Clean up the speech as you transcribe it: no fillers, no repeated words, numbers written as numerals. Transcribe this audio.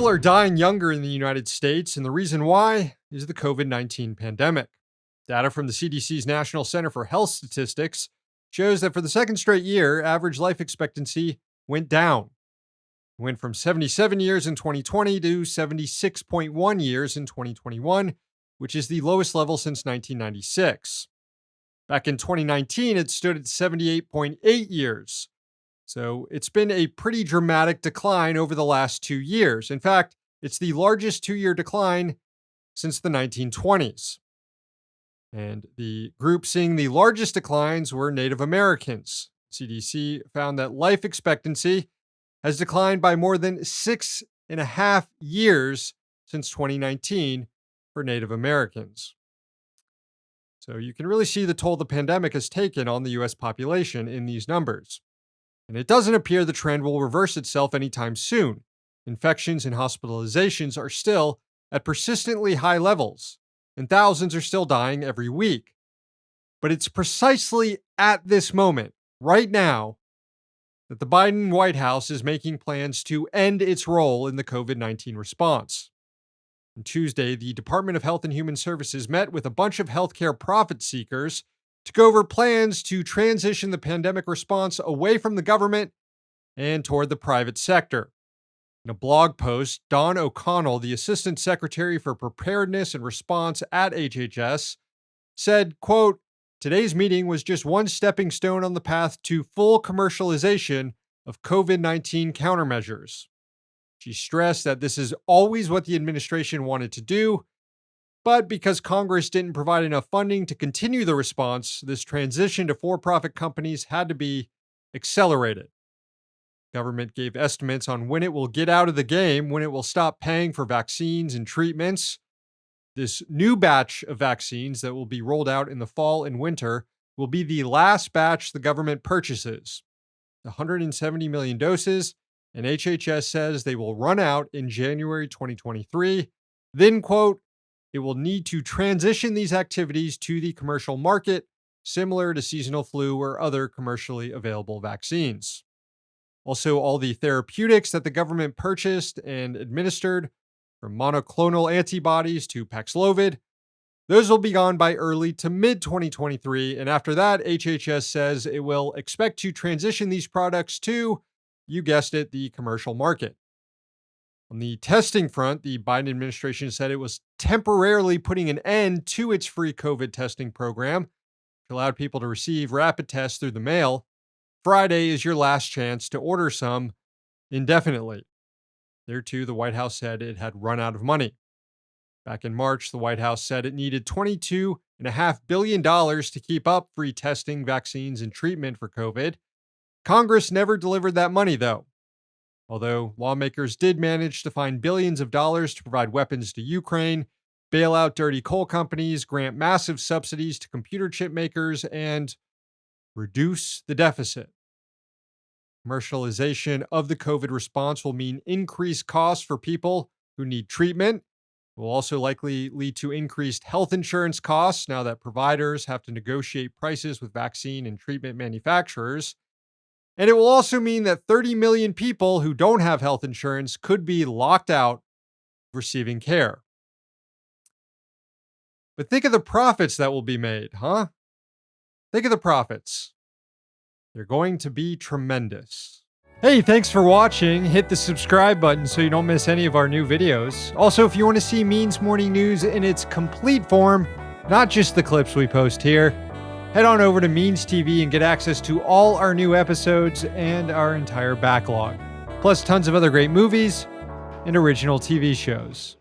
People are dying younger in the United States, and the reason why is the COVID-19 pandemic. Data from the CDC's National Center for Health Statistics shows that for the second straight year, average life expectancy went down. It went from 77 years in 2020 to 76.1 years in 2021, which is the lowest level since 1996. Back in 2019, it stood at 78.8 years. So it's been a pretty dramatic decline over the last 2 years. In fact, it's the largest 2-year decline since the 1920s. And the group seeing the largest declines were Native Americans. CDC found that life expectancy has declined by more than 6.5 years since 2019 for Native Americans. So you can really see the toll the pandemic has taken on the U.S. population in these numbers. And it doesn't appear the trend will reverse itself anytime soon. Infections and hospitalizations are still at persistently high levels, and thousands are still dying every week. But it's precisely at this moment, right now, that the Biden White House is making plans to end its role in the COVID-19 response. On Tuesday, the Department of Health and Human Services met with a bunch of healthcare profit seekers to go over plans to transition the pandemic response away from the government and toward the private sector. In a blog post, Dawn O'Connell, the Assistant Secretary for Preparedness and Response at HHS, said, quote, "Today's meeting was just one stepping stone on the path to full commercialization of COVID-19 countermeasures." She stressed that this is always what the administration wanted to do, but because Congress didn't provide enough funding to continue the response, this transition to for-profit companies had to be accelerated. Government gave estimates on when it will get out of the game, when it will stop paying for vaccines and treatments. This new batch of vaccines that will be rolled out in the fall and winter will be the last batch the government purchases, 170 million doses, and HHS says they will run out in January 2023. Then, quote, "It will need to transition these activities to the commercial market, similar to seasonal flu or other commercially available vaccines." Also, all the therapeutics that the government purchased and administered, from monoclonal antibodies to Paxlovid, those will be gone by early to mid-2023. And after that, HHS says it will expect to transition these products to, you guessed it, the commercial market. On the testing front, the Biden administration said it was temporarily putting an end to its free COVID testing program, which allowed people to receive rapid tests through the mail. Friday is your last chance to order some indefinitely. There, too, the White House said it had run out of money. Back in March, the White House said it needed $22.5 billion to keep up free testing, vaccines, and treatment for COVID. Congress never delivered that money, though. Although lawmakers did manage to find billions of dollars to provide weapons to Ukraine, bail out dirty coal companies, grant massive subsidies to computer chip makers, and reduce the deficit. Commercialization of the COVID response will mean increased costs for people who need treatment. It will also likely lead to increased health insurance costs now that providers have to negotiate prices with vaccine and treatment manufacturers. And it will also mean that 30 million people who don't have health insurance could be locked out of receiving care. But think of the profits that will be made, huh? Think of the profits. They're going to be tremendous. Hey, thanks for watching. Hit the subscribe button so you don't miss any of our new videos. Also, if you want to see Means Morning News in its complete form, not just the clips we post here, head on over to Means TV and get access to all our new episodes and our entire backlog, plus tons of other great movies and original TV shows.